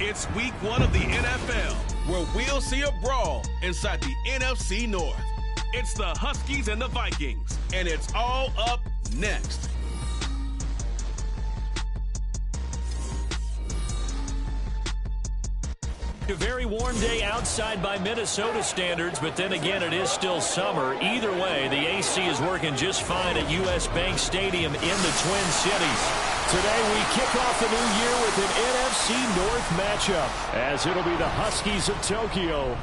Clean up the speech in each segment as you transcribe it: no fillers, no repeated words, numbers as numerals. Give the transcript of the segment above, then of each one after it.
It's week 1 of the NFL, where we'll see a brawl inside the NFC North. It's the Huskies and the Vikings, and it's all up next. A very warm day outside by Minnesota standards, but then again, it is still summer. Either way, the AC is working just fine at U.S. Bank Stadium in the Twin Cities. Today, we kick off the new year with an NFC North matchup, as it'll be the Huskies of Tokyo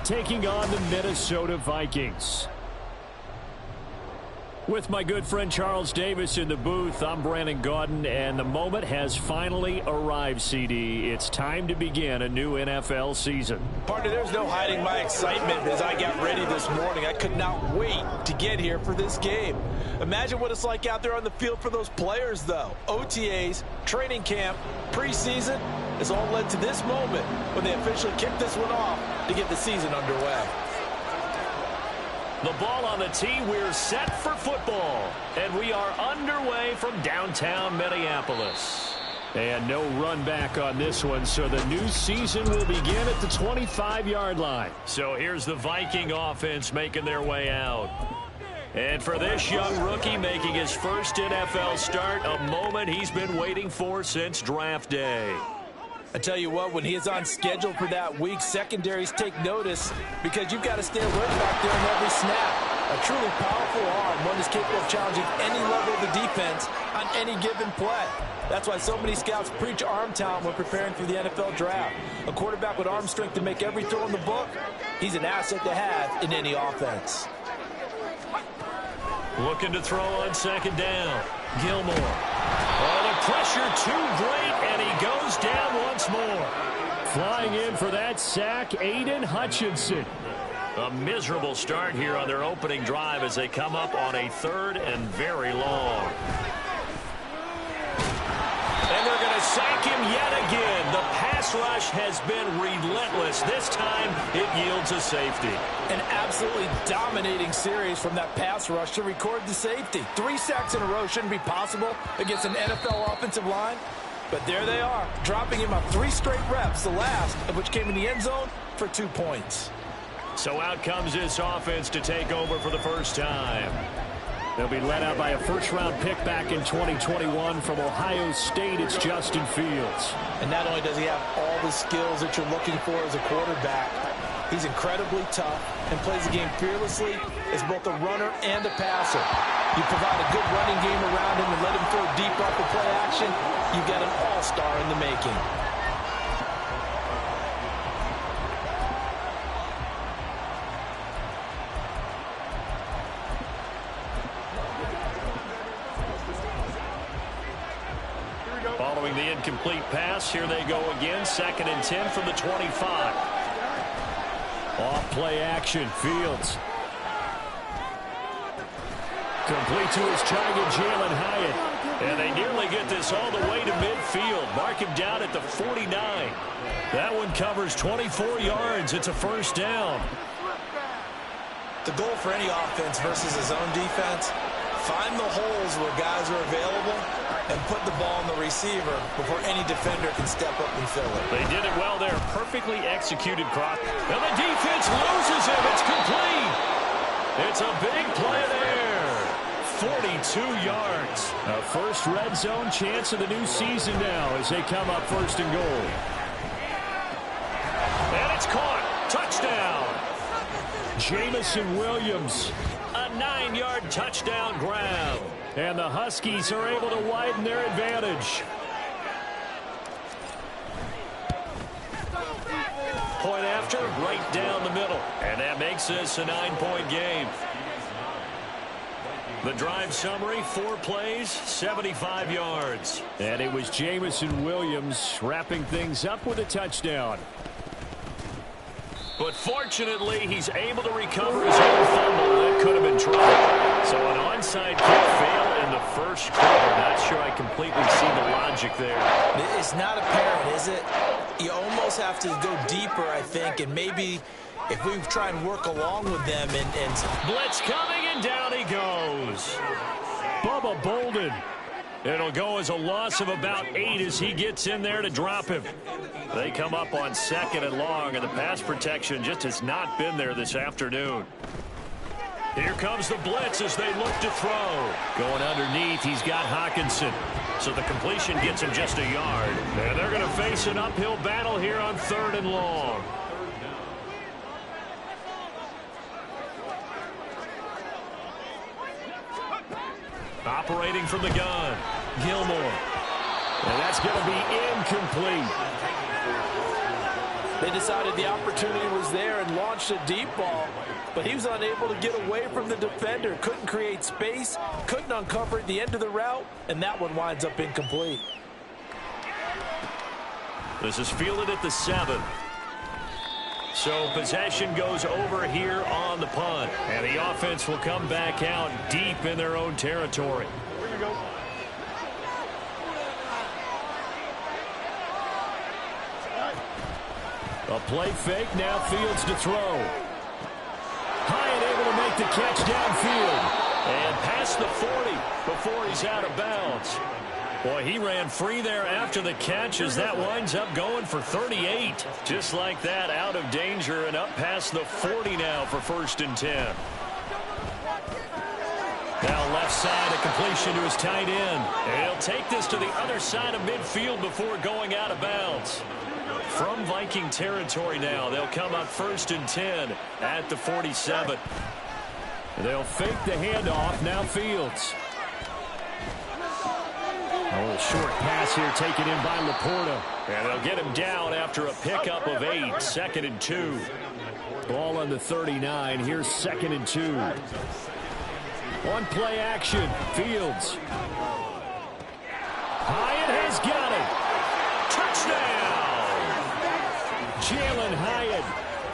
taking on the Minnesota Vikings. With my good friend Charles Davis in the booth, I'm Brandon Gaudin, and the moment has finally arrived, CD. It's time to begin a new NFL season. Partner, there's no hiding my excitement as I got ready this morning. I could not wait to get here for this game. Imagine what it's like out there on the field for those players, though. OTAs, training camp, preseason, has all led to this moment when they officially kick this one off to get the season underway. The ball on the tee, we're set for football. And we are underway from downtown Minneapolis. And no run back on this one, so the new season will begin at the 25-yard line. So here's the Viking offense making their way out. And for this young rookie making his first NFL start, a moment he's been waiting for since draft day. I tell you what, when he is on schedule for that week, secondaries take notice because you've got to stay alert back there on every snap. A truly powerful arm, one is capable of challenging any level of the defense on any given play. That's why so many scouts preach arm talent when preparing for the NFL draft. A quarterback with arm strength to make every throw in the book, he's an asset to have in any offense. Looking to throw on second down. Gilmore. Oh, the pressure too great, and he goes down once more. Flying in for that sack, Aiden Hutchinson. A miserable start here on their opening drive as they come up on a 3rd and very long. And they're going to sack him yet again. The pass rush has been relentless. This time, it yields a safety. An absolutely dominating series from that pass rush to record the safety. 3 sacks in a row shouldn't be possible against an NFL offensive line. But there they are, dropping him on 3 straight reps, the last of which came in the end zone for 2 points. So out comes this offense to take over for the first time. They'll be led out by a first-round pick back in 2021 from Ohio State. It's Justin Fields. And not only does he have all the skills that you're looking for as a quarterback, he's incredibly tough and plays the game fearlessly as both a runner and a passer. You provide a good running game around him and let him throw deep off the play action, you've got an all-star in the making. Following the incomplete pass, here they go again. 2nd and 10 from the 25. Off play action, Fields. Complete to his target, Jalen Hyatt. And they nearly get this all the way to midfield. Mark him down at the 49. That one covers 24 yards. It's a first down. The goal for any offense versus his own defense, find the holes where guys are available and put the ball on the receiver before any defender can step up and fill it. They did it well there. Perfectly executed cross. And the defense loses him. It's complete. It's a big play there. 42 yards. A first red zone chance of the new season now as they come up 1st and goal. And it's caught. Touchdown. Jamison Williams. A 9-yard touchdown grab. And the Huskies are able to widen their advantage. Point after, right down the middle. And that makes this a 9-point game. The drive summary, 4 plays, 75 yards. And it was Jamison Williams wrapping things up with a touchdown. But fortunately, he's able to recover his own fumble. That could have been trouble. So an onside kick fail in the first quarter. Not sure I completely see the logic there. It's not apparent, is it? You almost have to go deeper, I think, and maybe if we try and work along with them and blitz coming, and down he goes. Bubba Bolden It'll go as a loss of about 8 as he gets in there to drop him. They come up on 2nd and long, and the pass protection just has not been there this afternoon. Here comes the blitz as they look to throw. Going underneath, he's got Hockenson. So the completion gets him just a yard. And they're going to face an uphill battle here on 3rd and long. Operating from the gun, Gilmore. And that's going to be incomplete. They decided the opportunity was there and launched a deep ball, but he was unable to get away from the defender. Couldn't create space, couldn't uncover the end of the route, and that one winds up incomplete. This is fielded at the 7. So possession goes over here on the punt. And the offense will come back out deep in their own territory. Here we go. A play fake, now Fields to throw. Hyatt able to make the catch downfield. And past the 40 before he's out of bounds. Boy, he ran free there after the catch as that winds up going for 38. Just like that, out of danger and up past the 40 now for 1st and 10. Now left side, a completion to his tight end. And he'll take this to the other side of midfield before going out of bounds. From Viking territory now, they'll come up 1st and 10 at the 47. They'll fake the handoff, now Fields. A little short pass here taken in by Laporta. And they'll get him down after a pickup of 8, 2nd and 2. Ball on the 39, here's 2nd and 2. On play action, Fields. Hyatt has got it. Touchdown! Jalen Hyatt,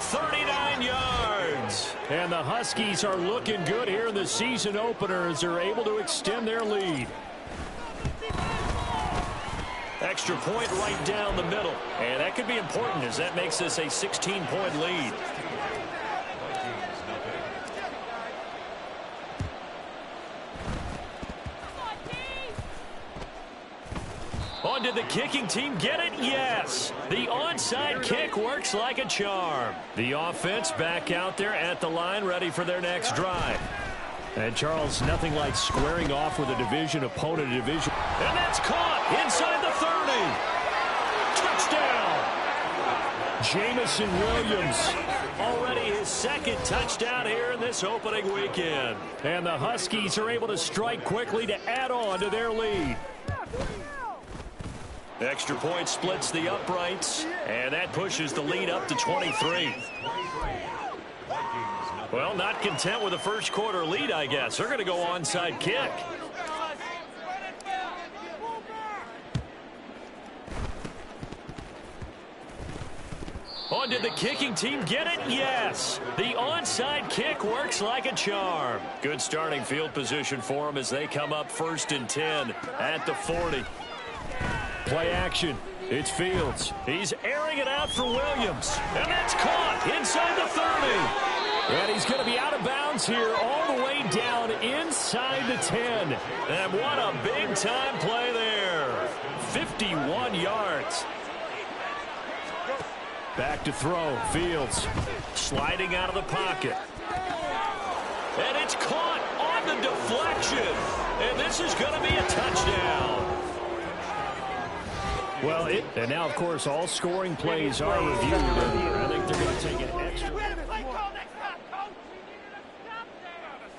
39 yards. And the Huskies are looking good here in the season opener as they're able to extend their lead. Extra point right down the middle. And that could be important as that makes this a 16-point lead. On did the kicking team get it? Yes. The onside kick works like a charm. The offense back out there at the line ready for their next drive. And Charles, nothing like squaring off with a division opponent. And that's caught inside the 30. Touchdown. Jamison Williams. Already his 2nd touchdown here in this opening weekend. And the Huskies are able to strike quickly to add on to their lead. Extra point splits the uprights, and that pushes the lead up to 23. Well, not content with the first quarter lead, I guess. They're going to go onside kick. On did the kicking team get it? Yes. The onside kick works like a charm. Good starting field position for them as they come up 1st and 10 at the 40. Play action. It's Fields. He's airing it out for Williams. And that's caught inside the 30. And he's going to be out of bounds here all the way down inside the 10. And what a big-time play there. 51 yards. Back to throw. Fields sliding out of the pocket. And it's caught on the deflection. And this is going to be a touchdown. Well, and now, of course, all scoring plays are reviewed. I think they're going to take it extra.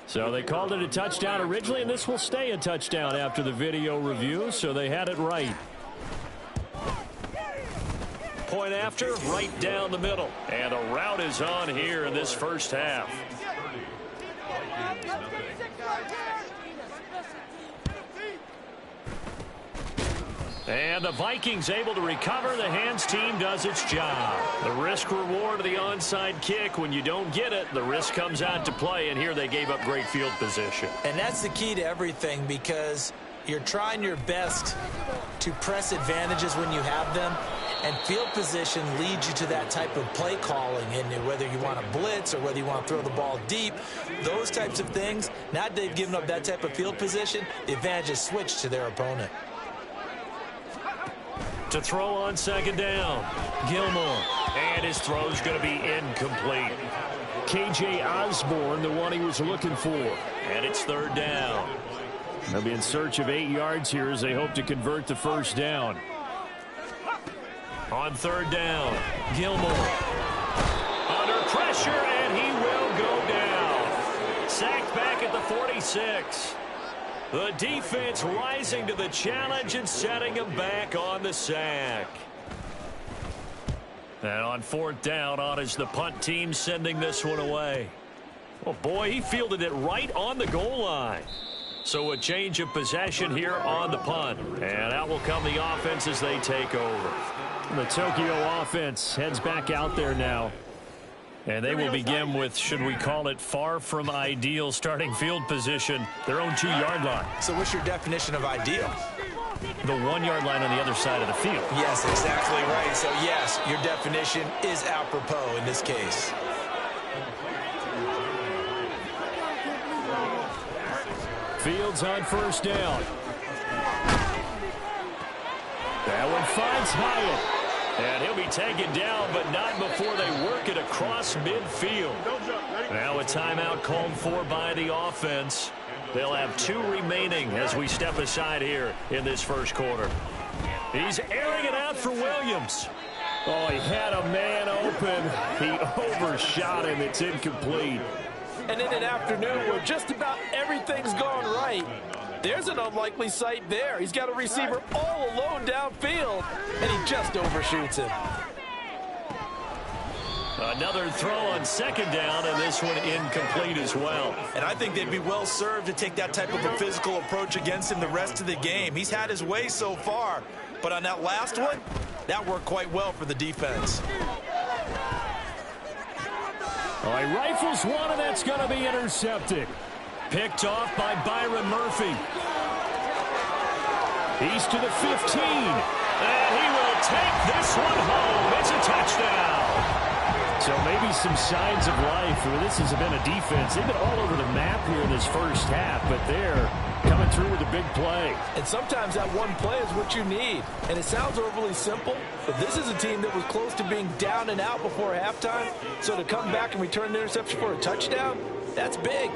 So they called it a touchdown originally, and this will stay a touchdown after the video review, so they had it right. Point after, right down the middle. And a route is on here in this first half. And the Vikings able to recover. The hands team does its job. The risk reward of the onside kick. When you don't get it, the risk comes out to play. And here they gave up great field position. And that's the key to everything, because you're trying your best to press advantages when you have them. And field position leads you to that type of play calling, and whether you want to blitz or whether you want to throw the ball deep, those types of things. Now that they've given up that type of field position, the advantage is switched to their opponent. To throw on second down, Gilmore. And his throw's going to be incomplete. KJ Osborne, the one he was looking for. And it's third down. They'll be in search of 8 yards here as they hope to convert the first down. On third down, Gilmore. Under pressure, and he will go down. Sacked back at the 46. The defense rising to the challenge and setting him back on the sack. And on fourth down, on is the punt team sending this one away. Oh, boy, he fielded it right on the goal line. So a change of possession here on the punt. And out will come the offense as they take over. The Tokyo offense heads back out there now. And they will begin with, should we call it, far from ideal starting field position, their own 2-yard line. So what's your definition of ideal? The 1-yard line on the other side of the field. Yes, exactly right. So, yes, your definition is apropos in this case. Fields on first down. That one finds Hyatt. And he'll be taken down, but not before they work it across midfield. Now a timeout called for by the offense. They'll have 2 remaining as we step aside here in this first quarter. He's airing it out for Williams. Oh, he had a man open. He overshot him. It's incomplete. And in an afternoon where just about everything's gone right, there's an unlikely sight there. He's got a receiver all alone downfield, and he just overshoots him. Another throw on second down, and this one incomplete as well. And I think they'd be well served to take that type of a physical approach against him the rest of the game. He's had his way so far, but on that last one, that worked quite well for the defense. All right, rifles one, and that's going to be intercepted. Picked off by Byron Murphy. He's to the 15. And he will take this one home. It's a touchdown. So maybe some signs of life. This has been a defense. They've been all over the map here in this first half, but they're coming through with a big play. And sometimes that one play is what you need. And it sounds overly simple, but this is a team that was close to being down and out before halftime. So to come back and return the interception for a touchdown, that's big.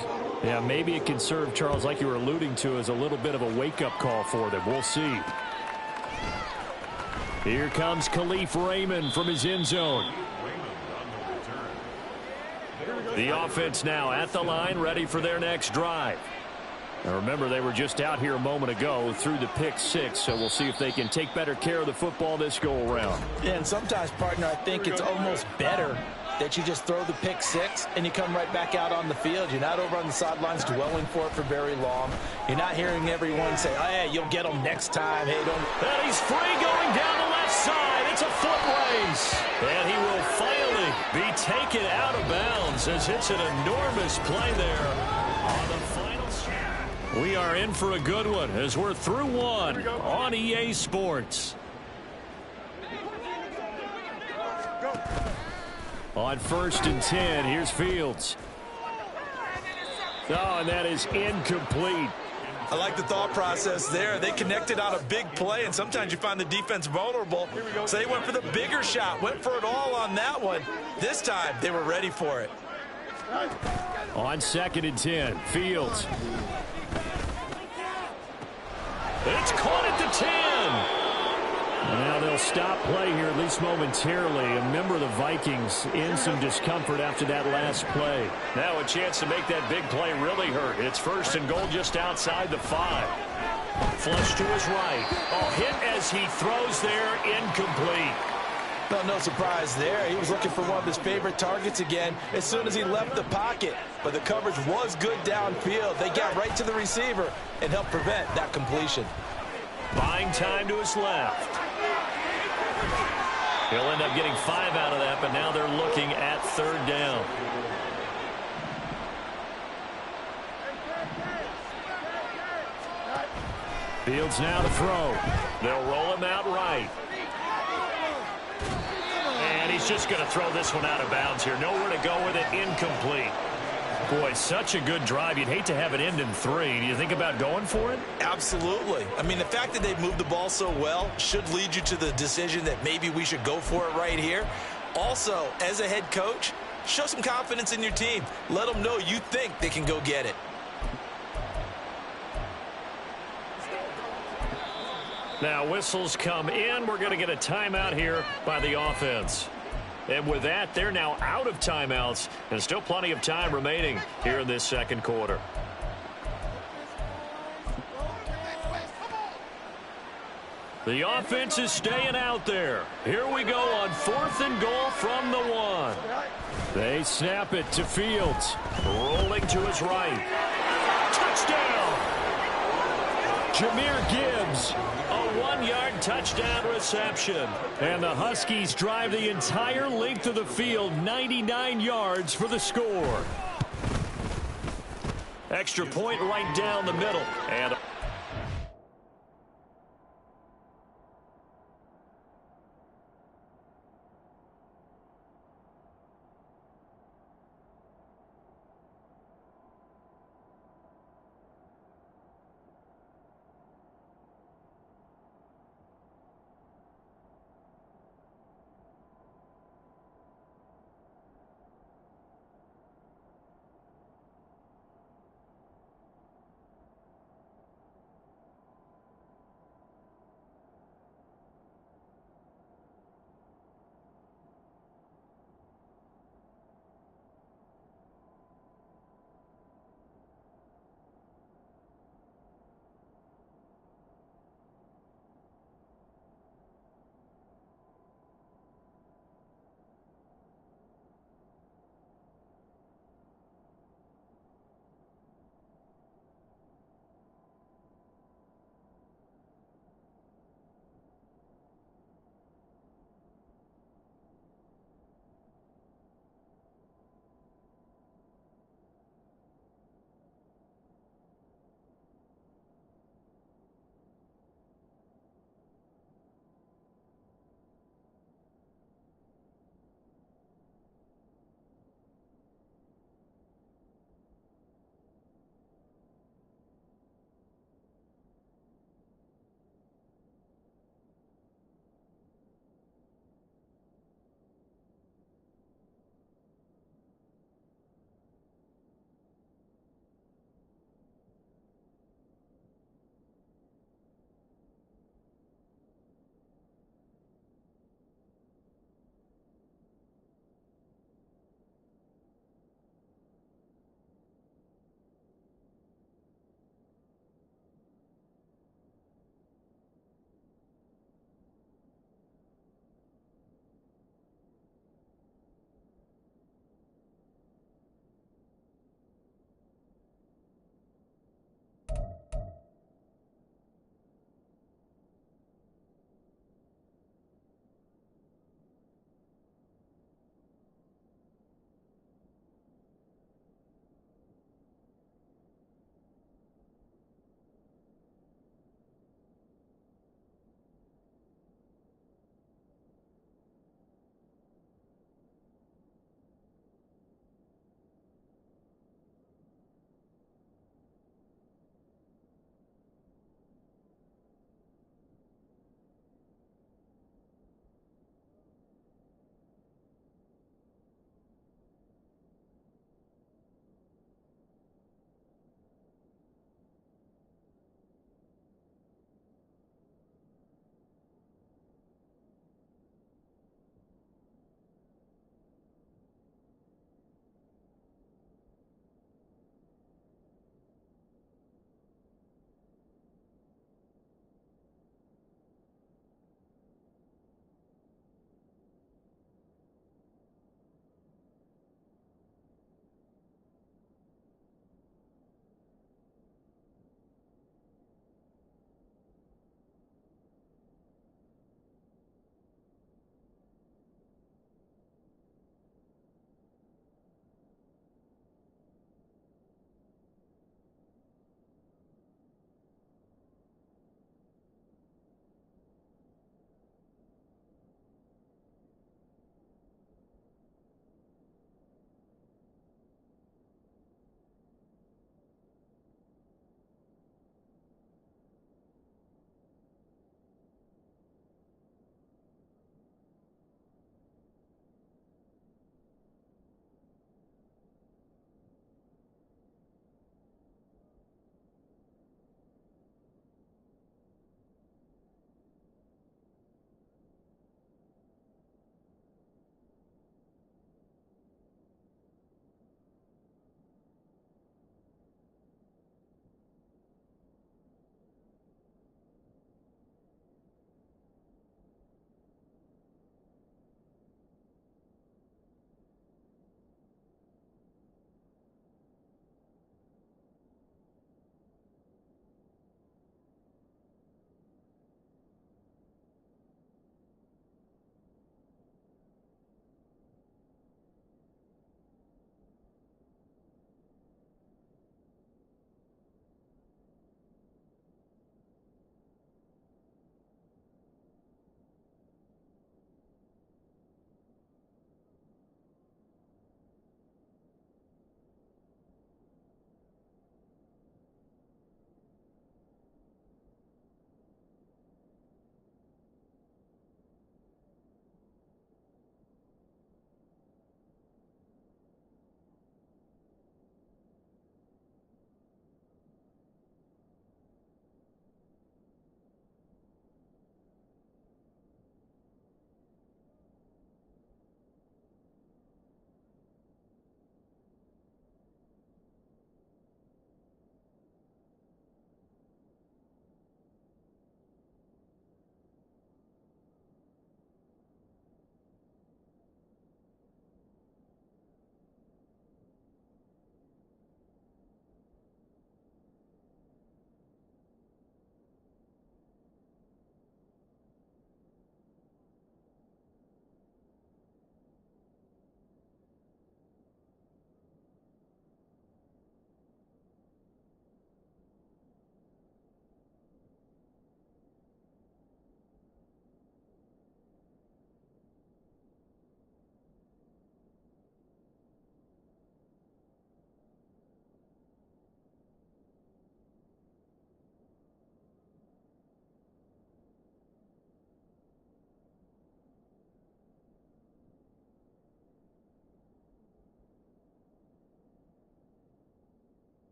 Yeah, maybe it can serve, Charles, like you were alluding to, as a little bit of a wake-up call for them. We'll see. Here comes Khalif Raymond from his end zone. The offense now at the line, ready for their next drive. Now remember, they were just out here a moment ago through the pick 6, so we'll see if they can take better care of the football this go-around. Yeah, and sometimes, partner, I think it's almost better that you just throw the pick 6 and you come right back out on the field. You're not over on the sidelines dwelling for it for very long. You're not hearing everyone say, oh, yeah, you'll get them next time. Hey, don't. And he's free going down the left side. It's a foot race. And he will finally be taken out of bounds as it's an enormous play there on the final snap. We are in for a good one as we're through one on EA Sports. On 1st and 10, here's Fields. Oh, and that is incomplete. I like the thought process there. They connected on a big play, and sometimes you find the defense vulnerable. So they went for the bigger shot, went for it all on that one. This time, they were ready for it. On 2nd and 10, Fields. It's caught at the 10. Now they'll stop play here, at least momentarily. A member of the Vikings in some discomfort after that last play. Now a chance to make that big play really hurt. It's 1st and goal just outside the 5. Flush to his right. Oh, hit as he throws there, incomplete. Well, no surprise there. He was looking for one of his favorite targets again as soon as he left the pocket. But the coverage was good downfield. They got right to the receiver and helped prevent that completion. Buying time to his left. He'll end up getting 5 out of that, but now they're looking at 3rd down. Fields now to throw. They'll roll him out right. he's just going to throw this one out of bounds here. Nowhere to go with it. Incomplete. Boy, such a good drive. You'd hate to have it end in 3. Do you think about going for it? Absolutely. I mean, the fact that they've moved the ball so well should lead you to the decision that maybe we should go for it right here. Also, as a head coach, show some confidence in your team. Let them know you think they can go get it. Now whistles come in. We're going to get a timeout here by the offense. And with that, they're now out of timeouts, and still plenty of time remaining here in this second quarter. The offense is staying out there. Here we go on 4th and goal from the 1. They snap it to Fields. Rolling to his right. Touchdown! Jahmyr Gibbs. A 1-yard touchdown reception. And the Huskies drive the entire length of the field, 99 yards for the score. Extra point right down the middle. And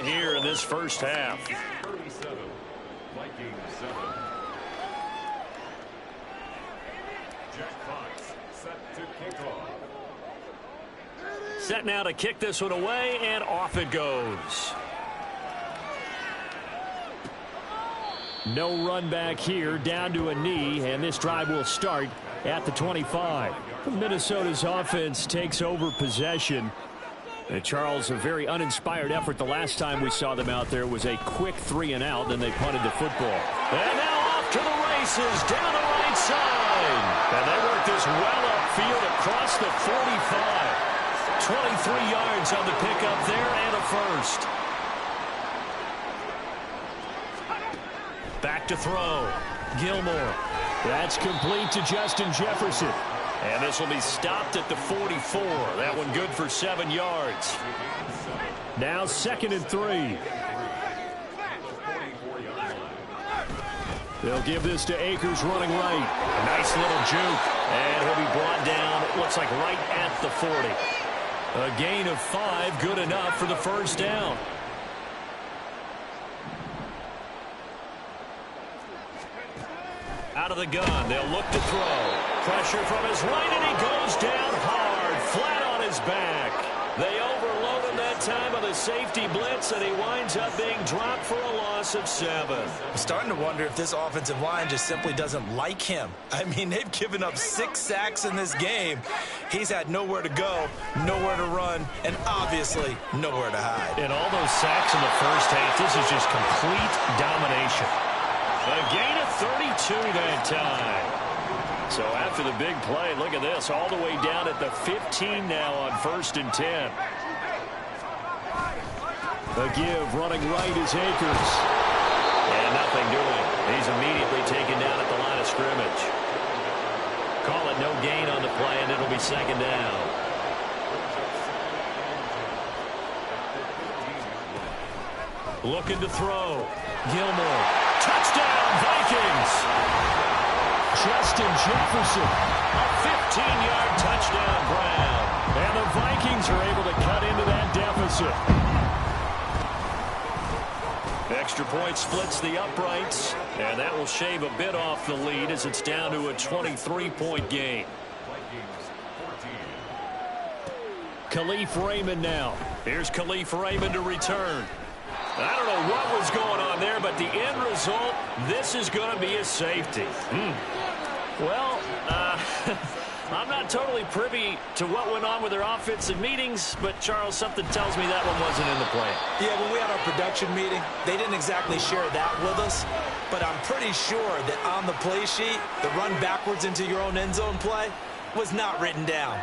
here in this first half. 37, Vikings 7. Jack Fox set to kick off. Set now to kick this one away, and off it goes. No run back here, down to a knee, and this drive will start at the 25. Minnesota's offense takes over possession. And Charles, a very uninspired effort the last time we saw them out there was a quick 3-and-out, then they punted the football. And now off to the races, down the right side. And they work this well upfield across the 45. 23 yards on the pickup there and a first. Back to throw. Gilmore. That's complete to Justin Jefferson. And this will be stopped at the 44. That one good for 7 yards. Now 2nd and 3. They'll give this to Akers running right. A nice little juke. And he'll be brought down, it looks like right at the 40. A gain of 5, good enough for the first down. Out of the gun, they'll look to throw. Pressure from his right, and he goes down hard, flat on his back. They overload him that time with a safety blitz, and he winds up being dropped for a loss of 7. I'm starting to wonder if this offensive line just simply doesn't like him. I mean, they've given up 6 sacks in this game. He's had nowhere to go, nowhere to run, and obviously nowhere to hide. And all those sacks in the first half, this is just complete domination. A gain of 32 that time. So after the big play, look at this, all the way down at the 15 now on 1st and 10. The give running right is Akers. And nothing doing. He's immediately taken down at the line of scrimmage. Call it no gain on the play, and it'll be 2nd down. Looking to throw. Gilmore. Touchdown, Vikings. Justin Jefferson, a 15-yard touchdown Brown. And the Vikings are able to cut into that deficit. Extra point splits the uprights, and that will shave a bit off the lead as it's down to a 23-point game. Khalif Raymond now. Here's Khalif Raymond to return. I don't know what was going on there, but the end result, this is going to be a safety. Well, I'm not totally privy to what went on with their offensive meetings, but, Charles, something tells me that one wasn't in the plan. Yeah, when we had our production meeting, they didn't exactly share that with us, but I'm pretty sure that on the play sheet, the run backwards into your own end zone play was not written down.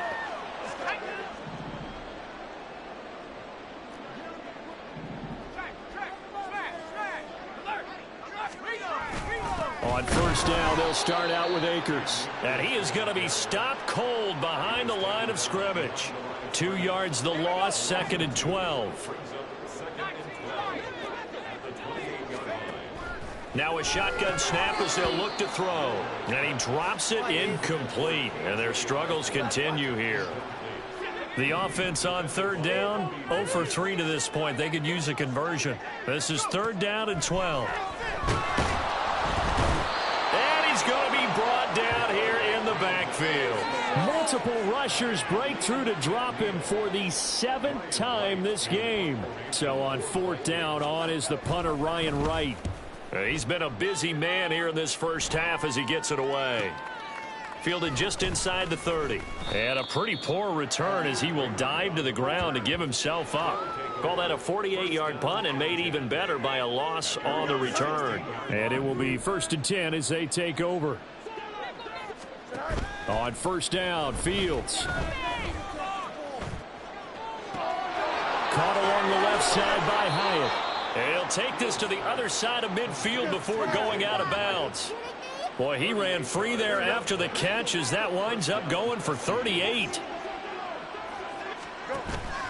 On 1st down, they'll start out with Akers. And he is going to be stopped cold behind the line of scrimmage. 2 yards the loss, 2nd and 12. Now a shotgun snap as they'll look to throw. And he drops it incomplete. And their struggles continue here. The offense on 3rd down, 0 for 3 to this point. They could use a conversion. This is 3rd down and 12. Going to be brought down here in the backfield. Multiple rushers break through to drop him for the 7th time this game. So on 4th down, on is the punter Ryan Wright. He's been a busy man here in this first half as he gets it away. Fielded just inside the 30. And a pretty poor return as he will dive to the ground to give himself up. Call that a 48-yard punt and made even better by a loss on the return. And it will be 1st and 10 as they take over. On 1st down, Fields. Caught along the left side by Hyatt. And he'll take this to the other side of midfield before going out of bounds. Boy, he ran free there after the catch as that winds up going for 38.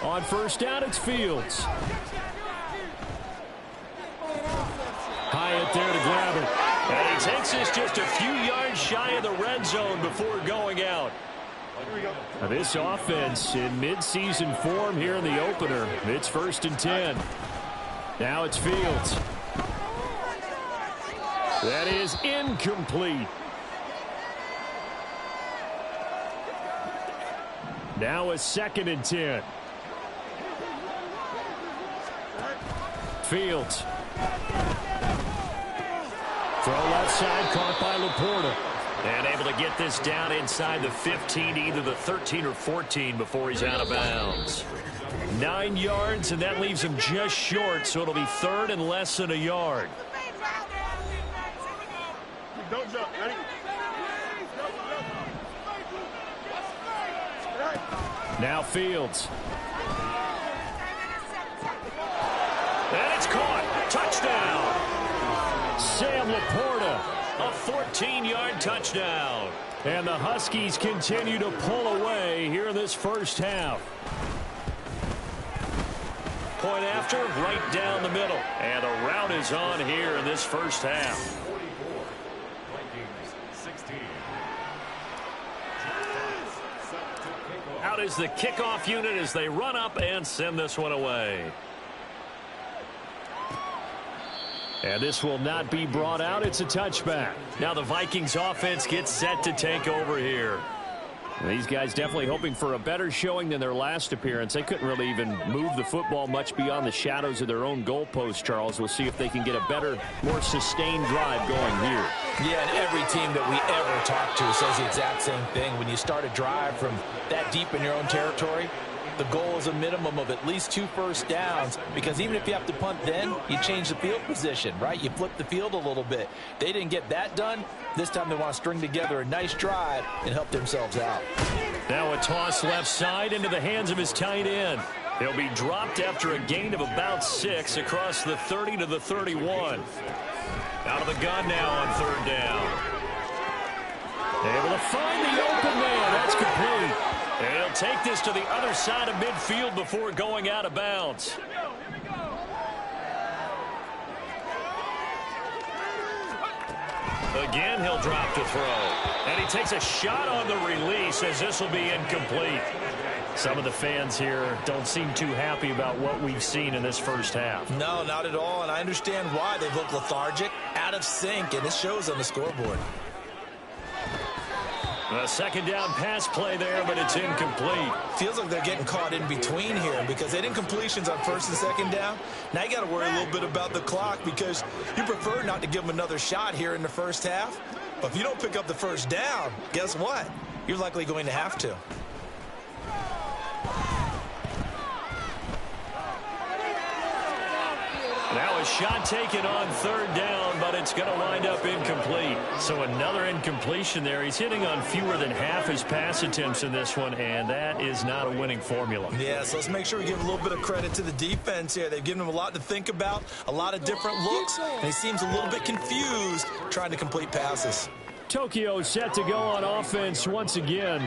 On 1st down, it's Fields. Hyatt there to grab it. And he takes this just a few yards shy of the red zone before going out. Now this offense in midseason form here in the opener. It's 1st and 10. Now it's Fields. That is incomplete. Now a 2nd and 10. Fields. Throw left side, caught by Laporta. And able to get this down inside the 15, either the 13 or 14 before he's out of bounds. 9 yards, and that leaves him just short, so it'll be 3rd and less than a yard. Don't jump. Ready? Now Fields. And it's caught. Touchdown. Sam Laporta, a 14-yard touchdown. And the Huskies continue to pull away here in this first half. Point after, right down the middle. And a rout is on here in this first half. 44. Vikings 16. Out is the kickoff unit as they run up and send this one away. And this will not be brought out. It's a touchback. Now the Vikings offense gets set to take over here. These guys definitely hoping for a better showing than their last appearance. They couldn't really even move the football much beyond the shadows of their own goalpost, Charles. We'll see if they can get a better, more sustained drive going here. Yeah, and every team that we ever talk to says the exact same thing. When you start a drive from that deep in your own territory, the goal is a minimum of at least 2 first downs, because even if you have to punt then, you change the field position, right? You flip the field a little bit. They didn't get that done. This time they want to string together a nice drive and help themselves out. Now a toss left side into the hands of his tight end. He'll be dropped after a gain of about 6 across the 30 to the 31. Out of the gun now on 3rd down. Able to find the open man. That's complete. And he'll take this to the other side of midfield before going out of bounds. Again, he'll drop to throw. And he takes a shot on the release as this will be incomplete. Some of the fans here don't seem too happy about what we've seen in this first half. No, not at all, and I understand why. They've looked lethargic, out of sync, and it shows on the scoreboard. A 2nd down pass play there, but it's incomplete. Feels like they're getting caught in between here because they did incompletions on 1st and 2nd down. Now you got to worry a little bit about the clock because you prefer not to give them another shot here in the first half. But if you don't pick up the 1st down, guess what? You're likely going to have to. Now a shot taken on 3rd down, but it's going to wind up incomplete. So another incompletion there. He's hitting on fewer than half his pass attempts in this one, and that is not a winning formula. Yeah, so let's make sure we give a little bit of credit to the defense here. They've given him a lot to think about, a lot of different looks, and he seems a little bit confused trying to complete passes. Tokyo set to go on offense once again.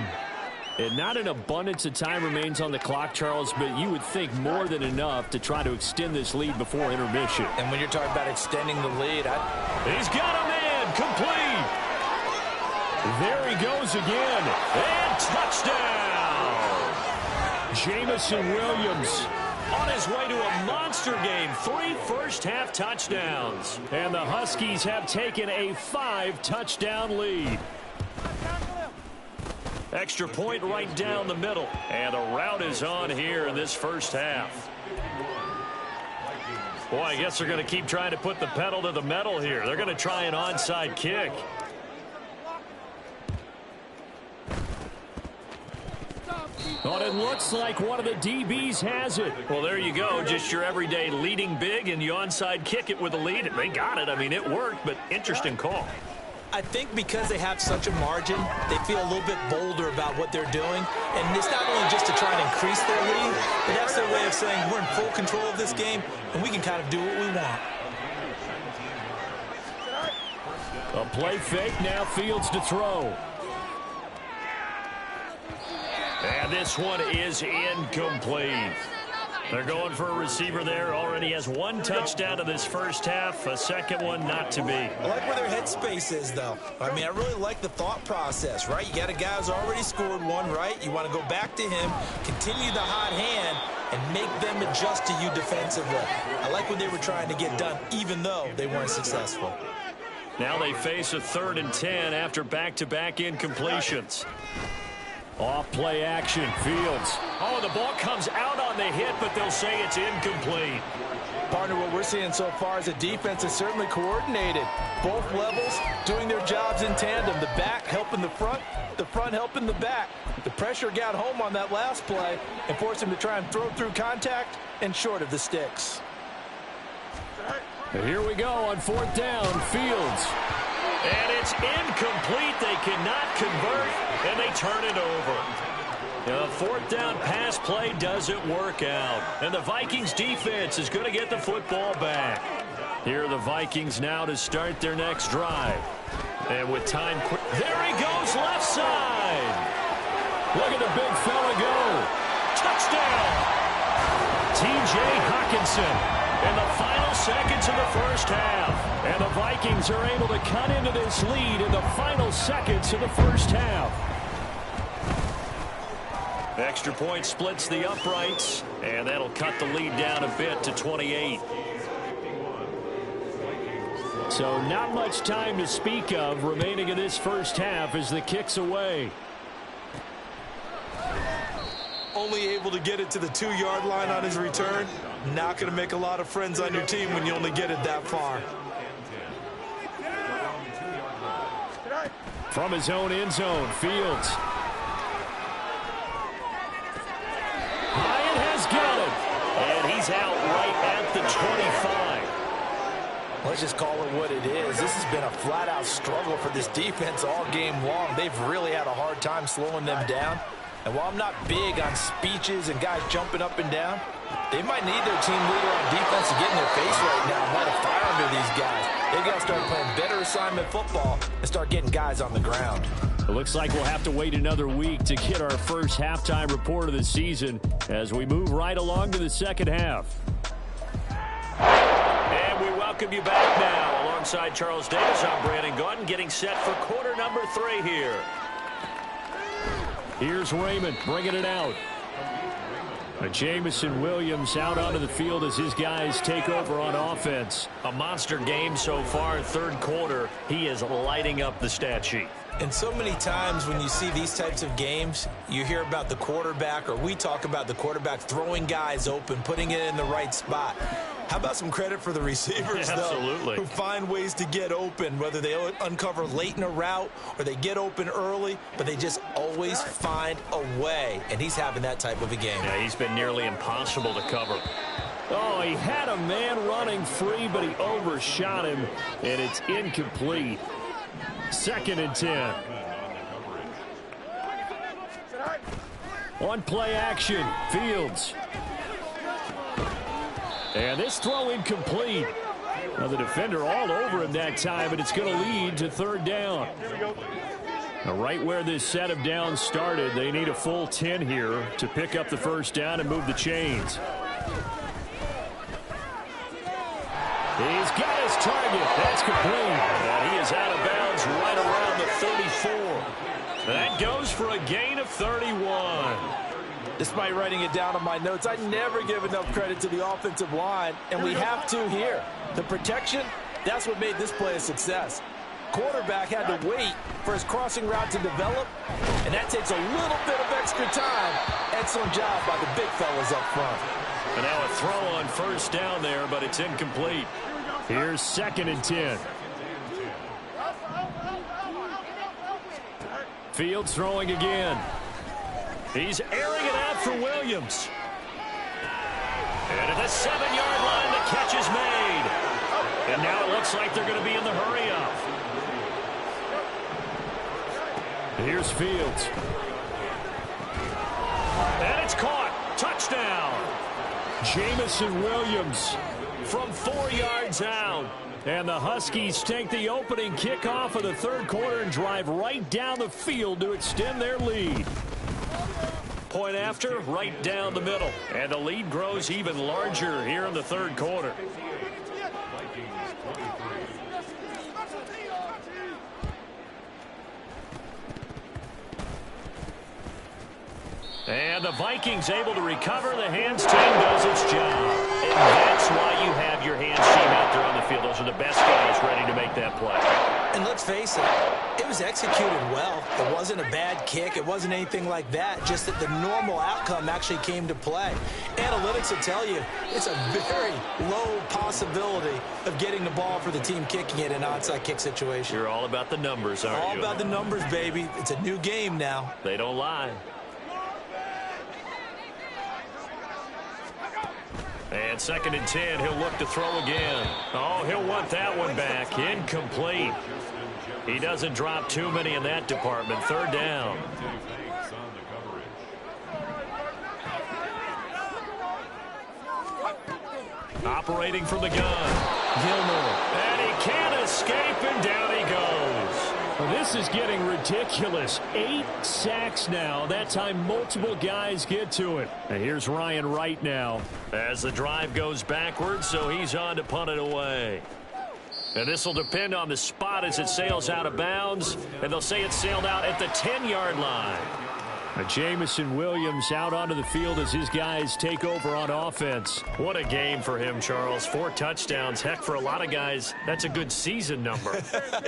And not an abundance of time remains on the clock, Charles, but you would think more than enough to try to extend this lead before intermission. And when you're talking about extending the lead, he's got a man, complete. There he goes again, and touchdown. Jamison Williams on his way to a monster game, 3 first-half touchdowns. And the Huskies have taken a 5-touchdown lead. Extra point right down the middle. And a rout is on here in this first half. Boy, I guess they're going to keep trying to put the pedal to the metal here. They're going to try an onside kick. But it looks like one of the DBs has it. Well, there you go. Just your everyday leading big, and you onside kick it with a lead. They got it. I mean, it worked, but interesting call. I think because they have such a margin, they feel a little bit bolder about what they're doing. And it's not only just to try and increase their lead, but that's their way of saying we're in full control of this game, and we can kind of do what we want. A play fake, now Fields to throw. And this one is incomplete. They're going for a receiver there. Already has 1 touchdown in this first half. A second one not to be. I like where their headspace is, though. I mean, I really like the thought process, right? You got a guy who's already scored 1, right? You want to go back to him, continue the hot hand, and make them adjust to you defensively. I like what they were trying to get done, even though they weren't successful. Now they face a 3rd and 10 after back-to-back incompletions. Off play action, Fields. Oh, the ball comes out on the hit, but they'll say it's incomplete. Partner, what we're seeing so far is the defense is certainly coordinated. Both levels doing their jobs in tandem. The back helping the front helping the back. The pressure got home on that last play and forced him to try and throw through contact and short of the sticks. And here we go on 4th down, Fields. And it's incomplete. They cannot convert, and they turn it over. The 4th down pass play doesn't work out. And the Vikings defense is going to get the football back. Here are the Vikings now to start their next drive. And with time, there he goes left side. Look at the big fella go. Touchdown. T.J. Hockenson in the final seconds of the first half. And the Vikings are able to cut into this lead in the final seconds of the first half. Extra point splits the uprights, and that'll cut the lead down a bit to 28. So not much time to speak of remaining in this first half as the kick's away. Only able to get it to the 2-yard line on his return. Not going to make a lot of friends on your team when you only get it that far. From his own end zone, Fields. Hyatt has got it. And he's out right at the 25. Let's just call it what it is. This has been a flat-out struggle for this defense all game long. They've really had a hard time slowing them down. And while I'm not big on speeches and guys jumping up and down, they might need their team leader on defense to get in their face right now and light a fire under these guys. They've got to start playing better assignment football and start getting guys on the ground. It looks like we'll have to wait another week to get our first halftime report of the season as we move right along to the second half. And we welcome you back now. Alongside Charles Davis, I'm Brandon Gaudin, getting set for quarter number 3 here. Here's Raymond bringing it out. Jamison Williams out onto the field as his guys take over on offense. A monster game so far, 3rd quarter. He is lighting up the stat sheet. And so many times when you see these types of games, you hear about the quarterback, or we talk about the quarterback throwing guys open, putting it in the right spot. How about some credit for the receivers, Absolutely. though, who find ways to get open, whether they uncover late in a route or they get open early, but they just always find a way. And he's having that type of a game. Yeah, he's been nearly impossible to cover. Oh, he had a man running free, but he overshot him, and it's incomplete. 2nd and 10. On play action, Fields. And this throw incomplete. Now the defender all over him that time, but it's going to lead to 3rd down. Now right where this set of downs started, they need a full 10 here to pick up the first down and move the chains. He's got his target. That's complete. And he is out of bounds right around the 34. That goes for a gain of 31. Despite writing it down on my notes, I never give enough credit to the offensive line, and we have to here. The protection, that's what made this play a success. Quarterback had to wait for his crossing route to develop, and that takes a little bit of extra time. Excellent job by the big fellas up front. And now a throw on first down there, but it's incomplete. Here's 2nd and 10. Fields throwing again. He's airing it out for Williams. And at the 7-yard line, the catch is made. And now it looks like they're going to be in the hurry-up. Here's Fields. And it's caught. Touchdown. Jamison Williams from 4 yards out. And the Huskies take the opening kickoff of the 3rd quarter and drive right down the field to extend their lead. Point after, right down the middle. And the lead grows even larger here in the 3rd quarter. And the Vikings able to recover. The hands team does its job. And that's why you have your hands team out there on the field. Those are the best guys ready to make that play. And let's face it was executed well. It wasn't a bad kick. It wasn't anything like that. Just that the normal outcome actually came to play. Analytics will tell you it's a very low possibility of getting the ball for the team kicking it in an onside kick situation. You're all about the numbers, aren't you? All about the numbers, baby. It's a new game now. They don't lie. And 2nd and 10, he'll look to throw again. Oh, he'll want that one back. Incomplete. He doesn't drop too many in that department. 3rd down. Operating from the gun. Gilmore. And he can't escape, and down he goes. Well, this is getting ridiculous. 8 sacks now. That time multiple guys get to it. And here's Ryan Wright now as the drive goes backwards, so he's on to punt it away. And this will depend on the spot as it sails out of bounds. And they'll say it sailed out at the 10-yard line. Jamison Williams out onto the field as his guys take over on offense. What a game for him, Charles. 4 touchdowns. Heck, for a lot of guys, that's a good season number.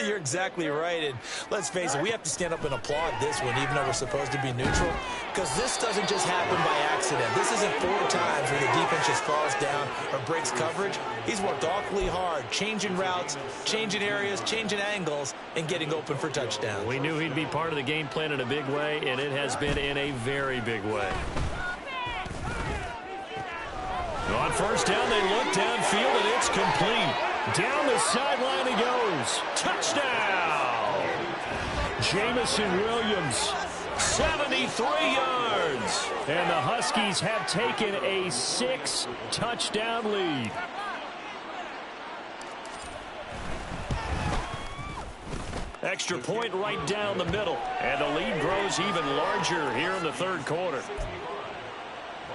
You're exactly right. And let's face it, we have to stand up and applaud this one, even though we're supposed to be neutral, because this doesn't just happen by accident. This isn't 4 times where the defense just falls down or breaks coverage. He's worked awfully hard, changing routes, changing areas, changing angles, and getting open for touchdowns. We knew he'd be part of the game plan in a big way, and it has been in a very big way. On 1st down, they look downfield, and it's complete. Down the sideline he goes. Touchdown! Jamison Williams, 73 yards. And the Huskies have taken a 6-touchdown lead. Extra point right down the middle. And the lead grows even larger here in the 3rd quarter.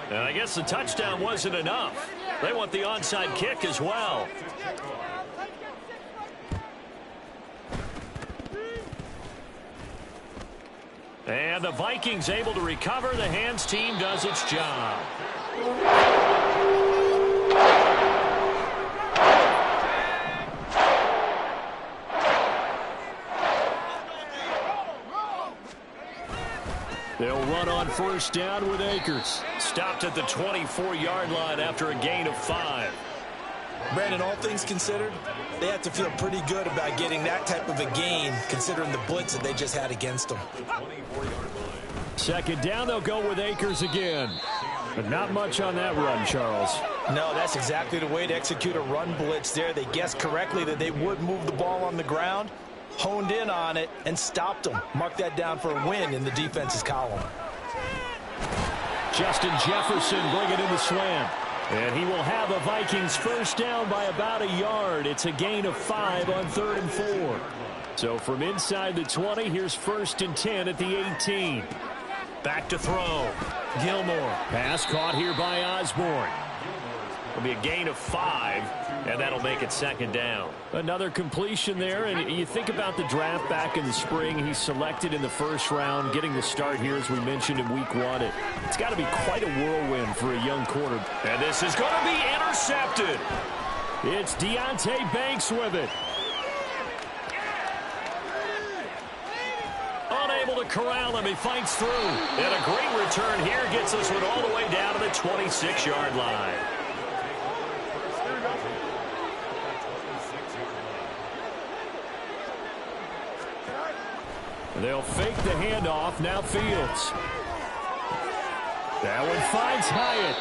And I guess the touchdown wasn't enough. They want the onside kick as well. And the Vikings able to recover. The hands team does its job. They'll run on 1st down with Akers. Stopped at the 24-yard line after a gain of 5. Brandon, all things considered, they have to feel pretty good about getting that type of a gain, considering the blitz that they just had against them. 2nd down, they'll go with Akers again. But not much on that run, Charles. No, that's exactly the way to execute a run blitz there. They guessed correctly that they would move the ball on the ground, honed in on it, and stopped them. Mark that down for a win in the defense's column. Justin Jefferson bringing in the slant. And he will have the Vikings 1st down by about a yard. It's a gain of 5 on 3rd and 4. So from inside the 20, here's 1st and 10 at the 18. Back to throw. Gilmore. Pass caught here by Osborne. It'll be a gain of 5, and that'll make it 2nd down. Another completion there, and you think about the draft back in the spring. He's selected in the 1st round, getting the start here, as we mentioned, in week 1. It's got to be quite a whirlwind for a young quarterback. And this is going to be intercepted. It's Deonte Banks with it. Unable to corral him. He fights through. And a great return here gets this one all the way down to the 26-yard line. They'll fake the handoff. Now Fields. That one finds Hyatt.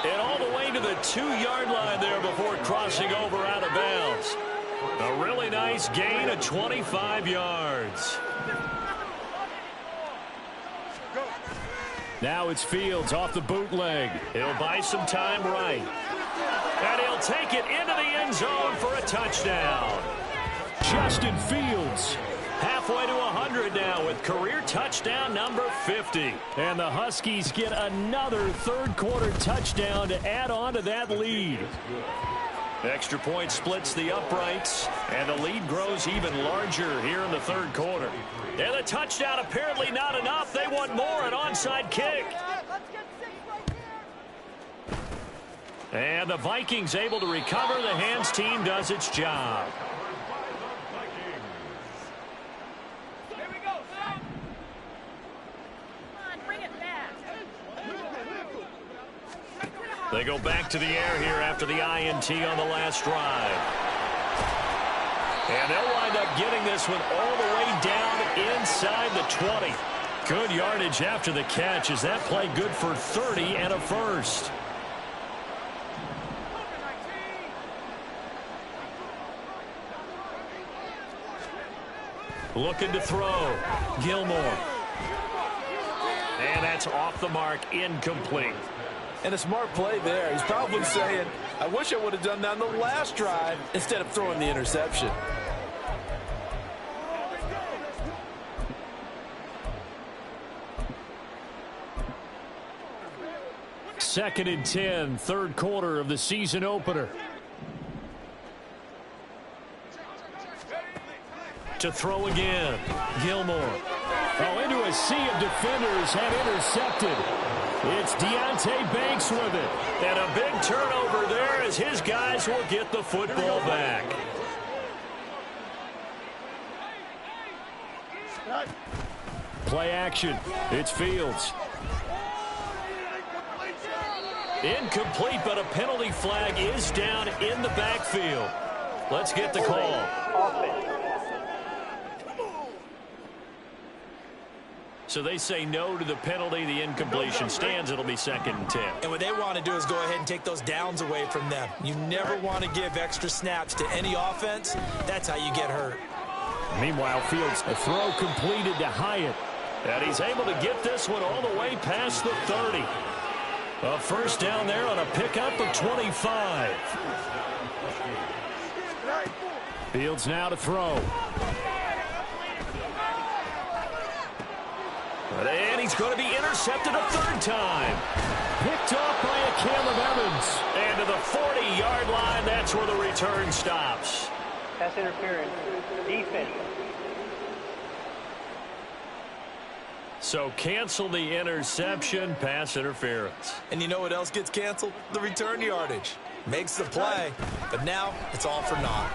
And all the way to the 2-yard line there before crossing over out of bounds. A really nice gain of 25 yards. Now it's Fields off the bootleg. He'll buy some time right. And he'll take it into the end zone for a touchdown. Justin Fields. Halfway to 100 now with career touchdown number 50. And the Huskies get another 3rd quarter touchdown to add on to that lead. Extra point splits the uprights, and the lead grows even larger here in the 3rd quarter. And the touchdown apparently not enough. They want more, an onside kick. And the Vikings able to recover. The hands team does its job. They go back to the air here after the INT on the last drive. And they'll wind up getting this one all the way down inside the 20. Good yardage after the catch. Is that play good for 30 and a first? Looking to throw. Gilmore. And that's off the mark, incomplete. And a smart play there. He's probably saying, I wish I would have done that on the last drive instead of throwing the interception. Second and 10, third quarter of the season opener. To throw again. Gilmore. Oh, into a sea of defenders and intercepted. It's Deonte Banks with it. And a big turnover there as his guys will get the football back. Play action. It's Fields. Incomplete, but a penalty flag is down in the backfield. Let's get the call. So they say no to the penalty. The incompletion stands. It'll be second and 10. And what they want to do is go ahead and take those downs away from them. You never want to give extra snaps to any offense. That's how you get hurt. Meanwhile, Fields, a throw completed to Hyatt. And he's able to get this one all the way past the 30. A first down there on a pickup of 25. Fields now to throw. And he's going to be intercepted a third time. Picked off by a Caleb Evans. And to the 40-yard line, that's where the return stops. Pass interference. Defense. So cancel the interception, pass interference. And you know what else gets canceled? The return yardage. Makes the play, but now it's all for naught.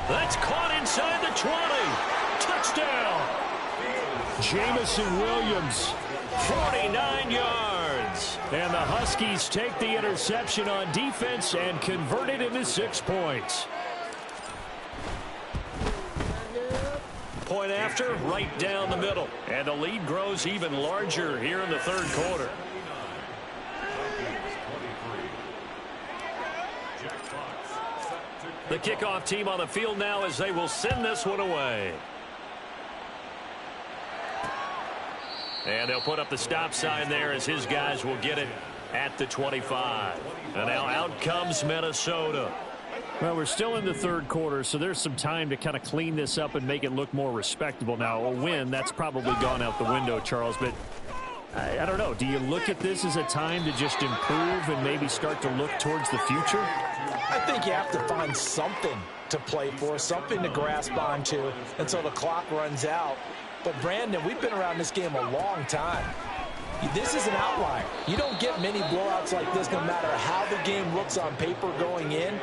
That's caught inside the 20. Touchdown. Jamison Williams, 49 yards. And the Huskies take the interception on defense and convert it into 6 points. Point after, right down the middle. And the lead grows even larger here in the third quarter. The kickoff team on the field now as they will send this one away. And they'll put up the stop sign there as his guys will get it at the 25. And now out comes Minnesota. Well, we're still in the third quarter, so there's some time to kind of clean this up and make it look more respectable. Now, a win, that's probably gone out the window, Charles, but I don't know. Do you look at this as a time to just improve and maybe start to look towards the future? I think you have to find something to play for, something to grasp onto until the clock runs out. But, Brandon, we've been around this game a long time. This is an outlier. You don't get many blowouts like this no matter how the game looks on paper going in.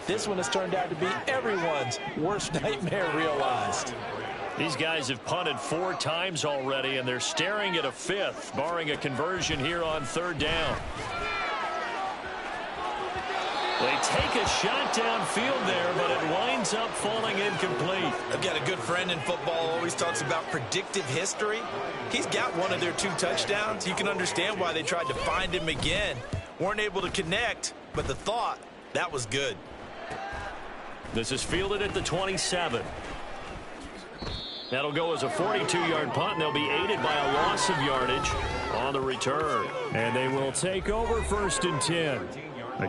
This one has turned out to be everyone's worst nightmare realized. These guys have punted 4 times already, and they're staring at a 5th, barring a conversion here on third down. They take a shot downfield there, but it winds up falling incomplete. I've got a good friend in football, always talks about predictive history. He's got one of their 2 touchdowns. You can understand why they tried to find him again. Weren't able to connect, but the thought, that was good. This is fielded at the 27. That'll go as a 42-yard punt, and they'll be aided by a loss of yardage on the return. And they will take over first and 10.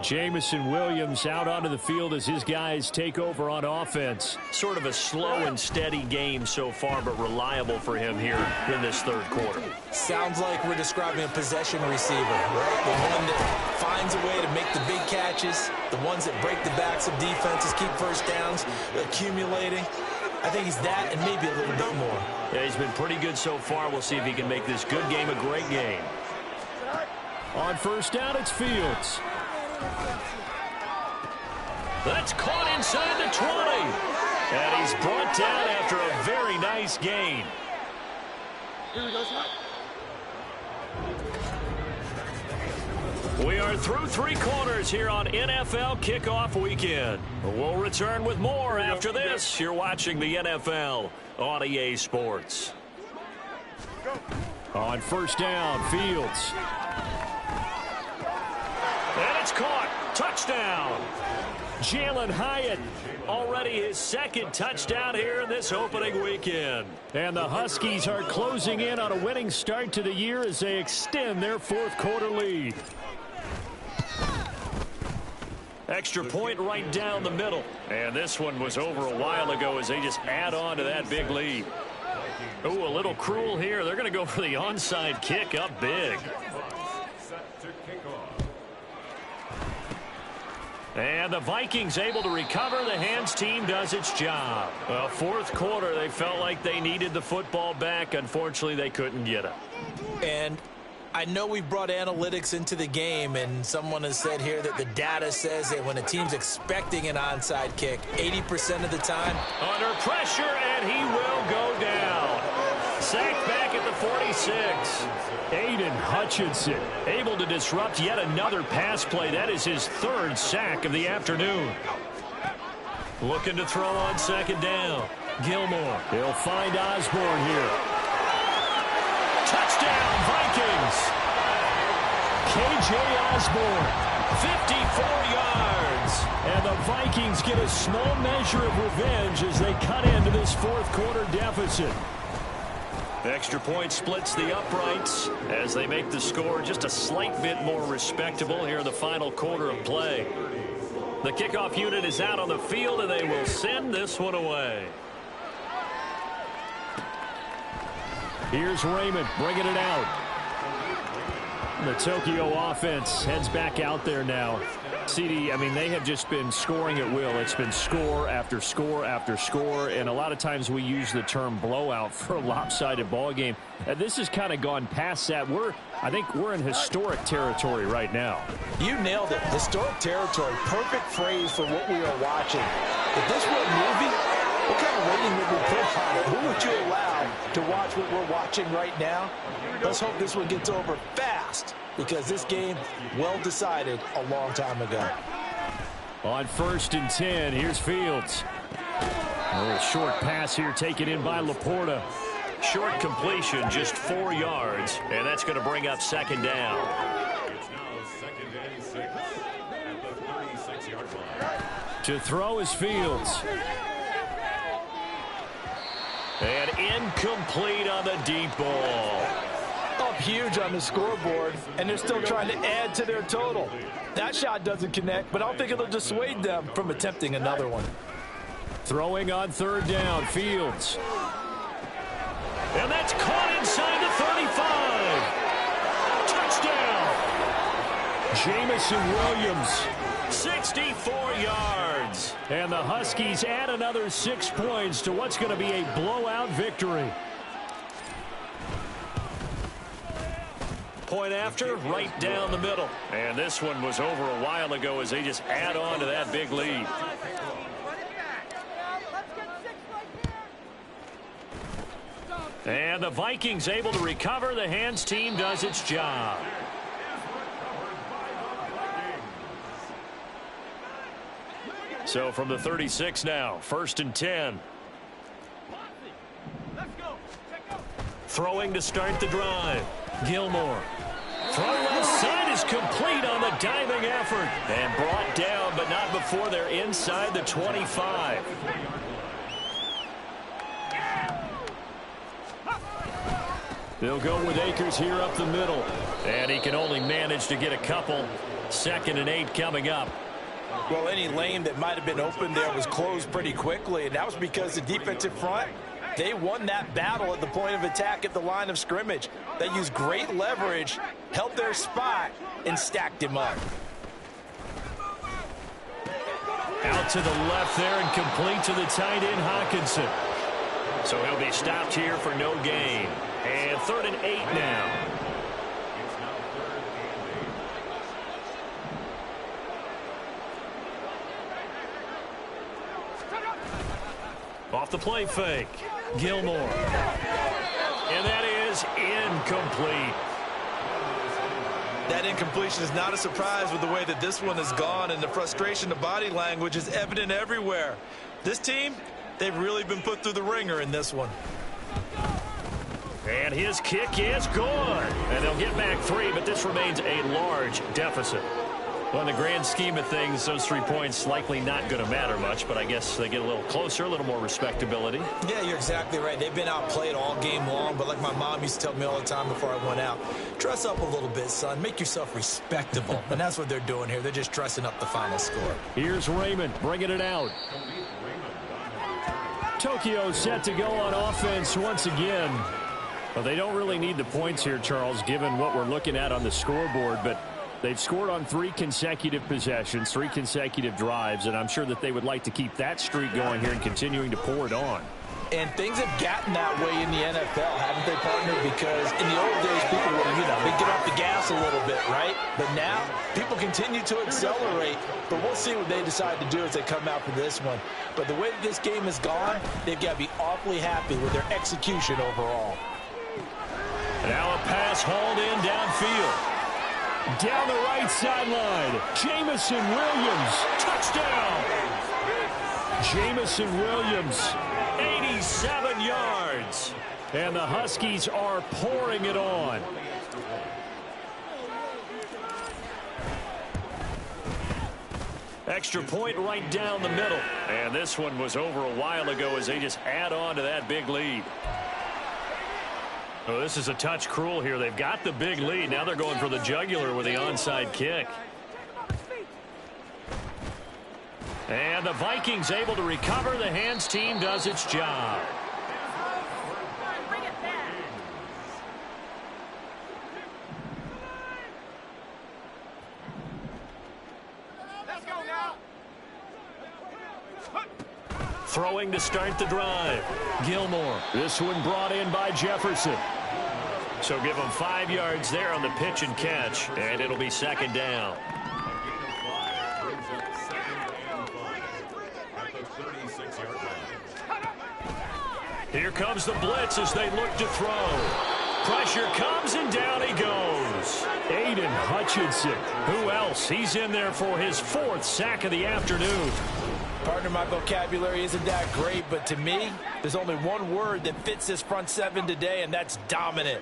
Jamison Williams out onto the field as his guys take over on offense. Sort of a slow and steady game so far, but reliable for him here in this third quarter. Sounds like we're describing a possession receiver, right? The one that finds a way to make the big catches, the ones that break the backs of defenses, keep first downs, accumulating. I think he's that and maybe a little bit more. Yeah, he's been pretty good so far. We'll see if he can make this good game a great game. On first down, it's Fields. That's caught inside the 20. And he's brought down after a very nice gain. We are through three quarters here on NFL Kickoff Weekend. We'll return with more after this. You're watching the NFL on EA Sports. On first down, Fields. And it's caught. Touchdown. Jalen Hyatt, already his second touchdown here in this opening weekend. And the Huskies are closing in on a winning start to the year as they extend their fourth quarter lead. Extra point right down the middle. And this one was over a while ago as they just add on to that big lead. Ooh, a little cruel here. They're going to go for the onside kick up big. And the Vikings able to recover. The hands team does its job. Well, fourth quarter, they felt like they needed the football back. Unfortunately, they couldn't get it. And I know we brought analytics into the game, and someone has said here that the data says that when a team's expecting an onside kick, 80% of the time. Under pressure, and he will go down. Sacked back at the 46. Aiden Hutchinson able to disrupt yet another pass play. That is his third sack of the afternoon. Looking to throw on second down. Gilmore. He'll find Osborne here. Touchdown, Vikings. KJ Osborne, 54 yards. And the Vikings get a small measure of revenge as they cut into this fourth quarter deficit. Extra point splits the uprights as they make the score just a slight bit more respectable here in the final quarter of play. The kickoff unit is out on the field, and they will send this one away. Here's Raymond bringing it out. The Tokyo offense heads back out there now. CD, I mean, they have just been scoring at will. It's been score after score after score, and a lot of times we use the term blowout for a lopsided ball game. This has kind of gone past that. I think we're in historic territory right now. You nailed it. Historic territory. Perfect phrase for what we are watching. If this were a movie, what kind of rating would we put on it? Who would you allow to watch what we're watching right now? Let's hope this one gets over fast, because this game, well decided a long time ago. On first and 10, here's Fields. A little short pass here taken in by Laporta. Short completion, just 4 yards, and that's going to bring up second down. It's now second and 6 at the 36-yard line. To throw is Fields. And incomplete on the deep ball. Up huge on the scoreboard, and they're still trying to add to their total. That shot doesn't connect, but I don't think it'll dissuade them from attempting another one. Throwing on third down, Fields. And that's caught inside the 35. Touchdown. Jamison Williams, 64 yards. And the Huskies add another 6 points to what's going to be a blowout victory. Point after, right down the middle. And this one was over a while ago as they just add on to that big lead. And the Vikings able to recover. The hands team does its job. So from the 36 now, first and 10. Throwing to start the drive. Gilmore. Throw left side is complete on the diving effort. And brought down, but not before they're inside the 25. They'll go with Akers here up the middle. And he can only manage to get a couple. 2nd and 8 coming up. Well, any lane that might have been open there was closed pretty quickly, and that was because the defensive front, they won that battle at the point of attack at the line of scrimmage. They used great leverage, held their spot, and stacked him up. Out to the left there and complete to the tight end, Hawkinson. So he'll be stopped here for no gain. And 3rd and 8 now. off the play fake. Gilmore. And that is incomplete. That incompletion is not a surprise with the way that this one has gone, and the frustration, the body language is evident everywhere. This team, they've really been put through the ringer in this one. And his kick is good. And they'll get back 3, but this remains a large deficit. Well, in the grand scheme of things, those 3 points likely not going to matter much, but I guess they get a little closer, a little more respectability. Yeah, you're exactly right. They've been outplayed all game long, but like my mom used to tell me all the time before I went out, dress up a little bit, son. Make yourself respectable. And that's what they're doing here. They're just dressing up the final score. Here's Raymond bringing it out. Tokyo set to go on offense once again. Well, they don't really need the points here, Charles, given what we're looking at on the scoreboard, but they've scored on 3 consecutive possessions, 3 consecutive drives, and I'm sure that they would like to keep that streak going here and continuing to pour it on. And things have gotten that way in the NFL, haven't they, partner? Because in the old days, people would, they'd get off the gas a little bit, right? But now, people continue to accelerate. But we'll see what they decide to do as they come out for this one. But the way that this game has gone, they've got to be awfully happy with their execution overall. Now a pass hauled in downfield. Down the right sideline, Jameson Williams, touchdown! Jameson Williams, 87 yards. And the Huskies are pouring it on. Extra point right down the middle. And this one was over a while ago as they just add on to that big lead. Oh, this is a touch cruel here. They've got the big lead. Now they're going for the jugular with the onside kick. And the Vikings able to recover. The hands team does its job. Let's go now. Throwing to start the drive. Gilmore. This one brought in by Jefferson. So give them 5 yards there on the pitch and catch, and it'll be second down. Here comes the blitz as they look to throw. Pressure comes, and down he goes. Aiden Hutchinson. Who else? He's in there for his 4th sack of the afternoon. Partner, my vocabulary isn't that great, but to me, there's only one word that fits this front 7 today, and that's dominant.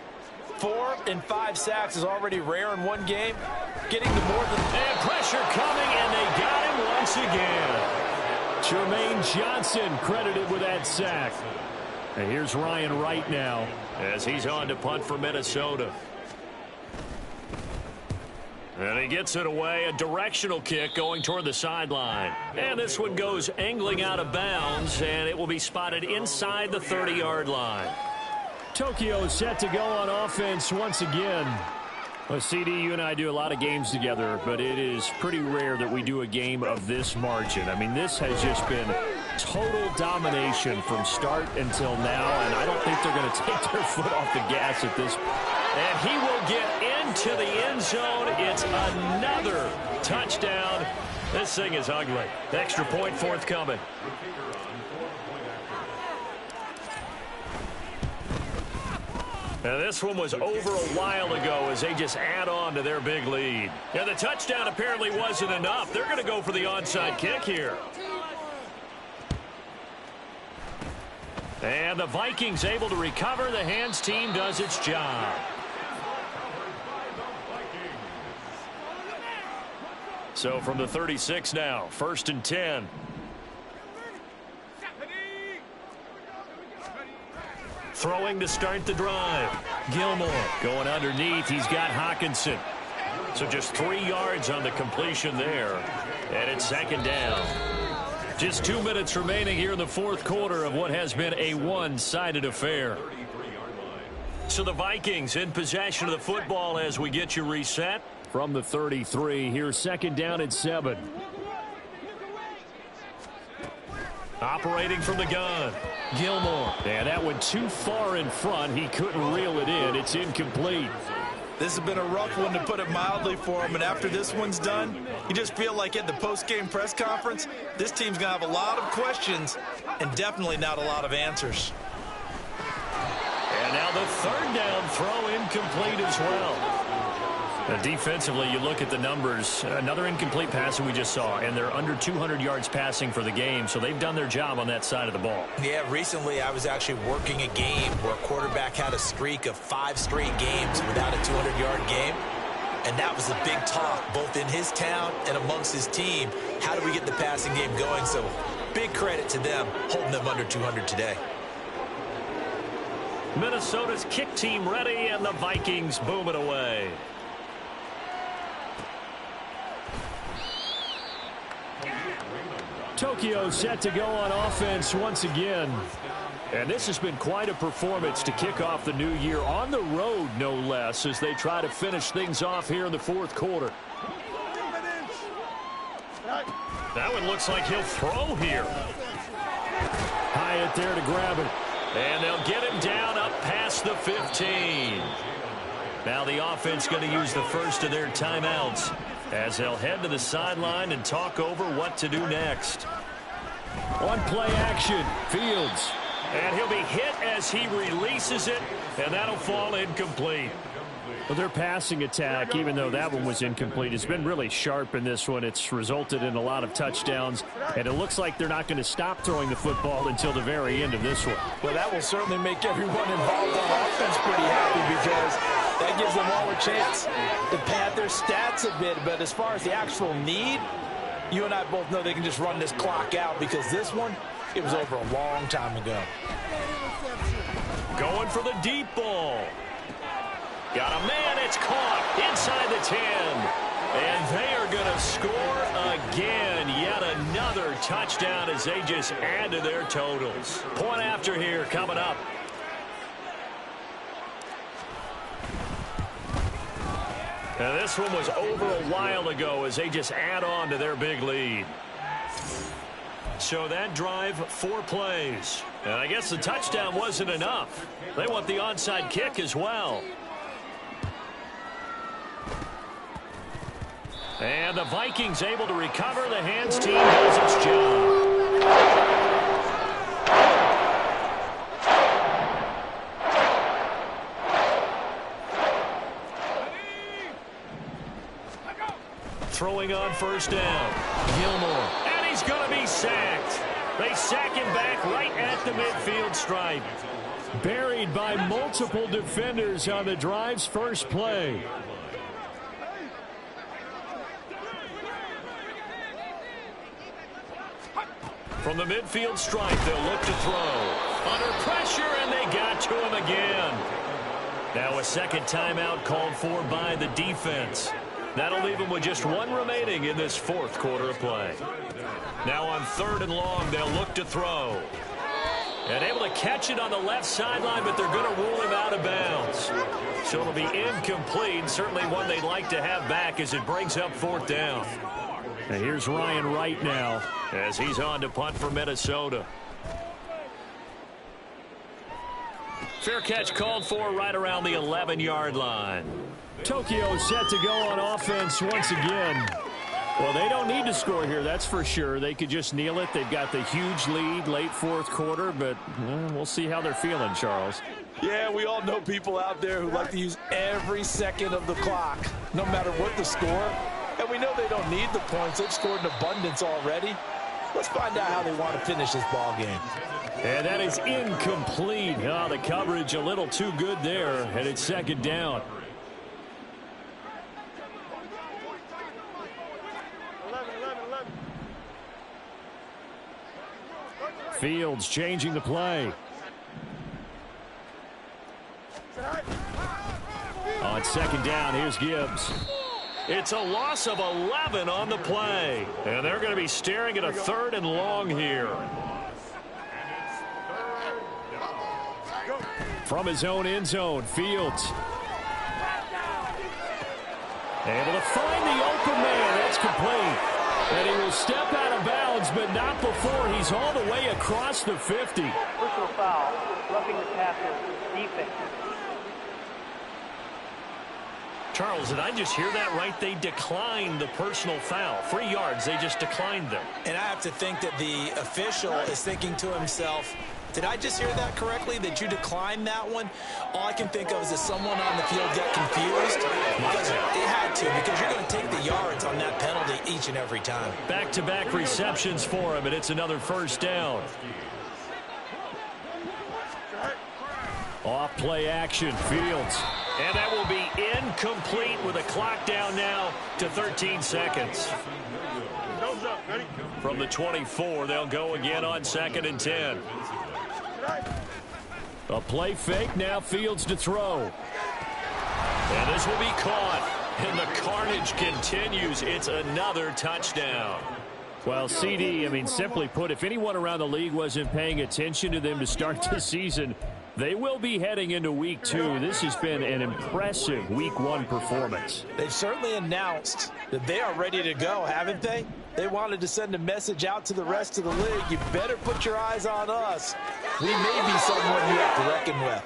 4 and 5 sacks is already rare in one game. Getting to more than... And pressure coming, and they got him once again. Jermaine Johnson credited with that sack. And here's Ryan Wright now as he's on to punt for Minnesota. And he gets it away, a directional kick going toward the sideline. And this one goes angling out of bounds, and it will be spotted inside the 30-yard line. Tokyo is set to go on offense once again. Well, CD, you and I do a lot of games together, but it is pretty rare that we do a game of this margin. I mean, this has just been total domination from start until now, and I don't think they're going to take their foot off the gas at this point. And he will get into the end zone. It's another touchdown. This thing is ugly. Extra point forthcoming. Now this one was over a while ago as they just add on to their big lead. And the touchdown apparently wasn't enough. They're going to go for the onside kick here. And the Vikings able to recover. The hands team does its job. So from the 36 now, 1st and 10. Throwing to start the drive. Gilmore going underneath. He's got Hawkinson. So just 3 yards on the completion there. And it's second down. Just 2 minutes remaining here in the 4th quarter of what has been a one-sided affair. So the Vikings in possession of the football as we get you reset. From the 33, here's second down at 7. Operating from the gun. Gilmore. And that went too far in front. He couldn't reel it in. It's incomplete. This has been a rough one, to put it mildly, for him. And after this one's done, you just feel like at the post-game press conference, this team's going to have a lot of questions and definitely not a lot of answers. And now the third down throw incomplete as well. Now defensively, you look at the numbers. Another incomplete pass that we just saw, and they're under 200 yards passing for the game, so they've done their job on that side of the ball. Yeah, recently I was actually working a game where a quarterback had a streak of 5 straight games without a 200-yard game, and that was a big talk both in his town and amongst his team. How do we get the passing game going? So big credit to them holding them under 200 today. Minnesota's kick team ready, and the Vikings boom it away. Tokyo set to go on offense once again. And this has been quite a performance to kick off the new year on the road, no less, as they try to finish things off here in the fourth quarter. That one looks like he'll throw here. Hyatt there to grab it. And they'll get him down up past the 15. Now the offense going to use the first of their timeouts as they'll head to the sideline and talk over what to do next. On play action, Fields. And he'll be hit as he releases it, and that'll fall incomplete. Well, their passing attack, even though that one was incomplete, has been really sharp in this one. It's resulted in a lot of touchdowns, and it looks like they're not going to stop throwing the football until the very end of this one. Well, that will certainly make everyone involved on offense pretty happy, because that gives them all a chance to pad their stats a bit. But as far as the actual need, you and I both know they can just run this clock out, because this one, it was over a long time ago. Going for the deep ball. Got a man, it's caught inside the 10. And they are going to score again. Yet another touchdown as they just add to their totals. Point after here coming up. Now this one was over a while ago as they just add on to their big lead. So that drive, 4 plays. And I guess the touchdown wasn't enough. They want the onside kick as well. And the Vikings able to recover. The hands team does its job. Throwing on first down. Gilmore. And he's going to be sacked. They sack him back right at the midfield stripe. Buried by multiple defenders on the drive's first play. From the midfield stripe, they'll look to throw. Under pressure, and they got to him again. Now a second timeout called for by the defense. That'll leave them with just 1 remaining in this fourth quarter of play. Now on 3rd and long, they'll look to throw. And able to catch it on the left sideline, but they're going to rule him out of bounds. So it'll be incomplete. Certainly one they'd like to have back as it brings up 4th down. And here's Ryan Wright now as he's on to punt for Minnesota. Fair catch called for right around the 11-yard line. Tokyo set to go on offense once again. Well, they don't need to score here, that's for sure. They could just kneel it. They've got the huge lead late 4th quarter, but we'll see how they're feeling, Charles. Yeah, we all know people out there who like to use every second of the clock, no matter what the score. And we know they don't need the points. They've scored in abundance already. Let's find out how they want to finish this ball game. And that is incomplete. Oh, the coverage a little too good there, and it's 2nd down. Fields changing the play. On 2nd down, here's Gibbs. It's a loss of 11 on the play. And they're going to be staring at a 3rd and long here. From his own end zone, Fields. Able to find the open man. That's complete. And he will step out of bounds, but not before he's all the way across the 50. Personal foul, roughing the passer, defense. Charles, did I just hear that right? They declined the personal foul. 3 yards, they just declined them. And I have to think that the official is thinking to himself, did I just hear that correctly, that you declined that one? All I can think of is that someone on the field got confused because it had to, because you're going to take the yards on that penalty each and every time. Back-to-back receptions for him, and it's another first down. Off play action, Fields. And that will be incomplete with a clock down now to 13 seconds. From the 24, they'll go again on 2nd and 10. A play fake, now Fields to throw. And this will be caught. And the carnage continues. It's another touchdown. Well, CD, I mean, simply put, if anyone around the league wasn't paying attention to them to start the season, they will be heading into Week 2. This has been an impressive Week 1 performance. They've certainly announced that they are ready to go, haven't they? They wanted to send a message out to the rest of the league. You better put your eyes on us. We may be someone you have to reckon with.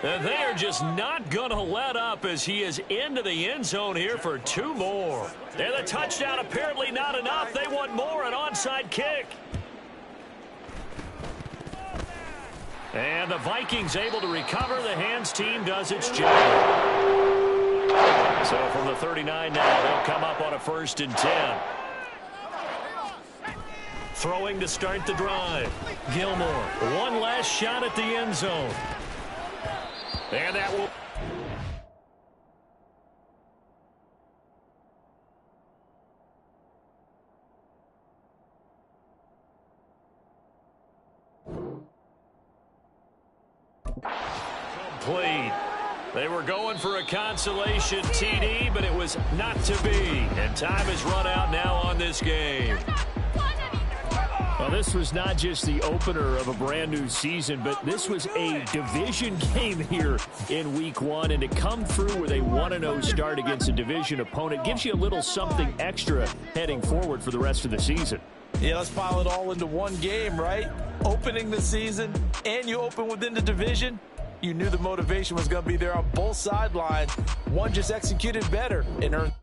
And they are just not going to let up as he is into the end zone here for 2 more. And the touchdown apparently not enough. They want more, an onside kick. And the Vikings able to recover. The hands team does its job. So from the 39 now, they'll come up on a 1st and 10. Throwing to start the drive. Gilmore, one last shot at the end zone. And that will... complete. They were going for a consolation TD, but it was not to be. And time has run out now on this game. Well, this was not just the opener of a brand new season, but this was a division game here in Week 1. And to come through with a 1-0 start against a division opponent gives you a little something extra heading forward for the rest of the season. Yeah, let's pile it all into one game, right? Opening the season, and you open within the division. You knew the motivation was going to be there on both sidelines. One just executed better and earned.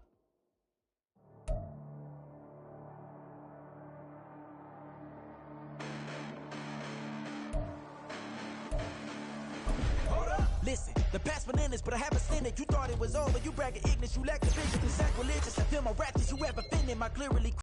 Listen, the past bananas, but I haven't seen it. You thought it was over. You bragging ignorance. You lack the vision. It's sacrilegious. I feel my rap. Did you ever offended? My clearly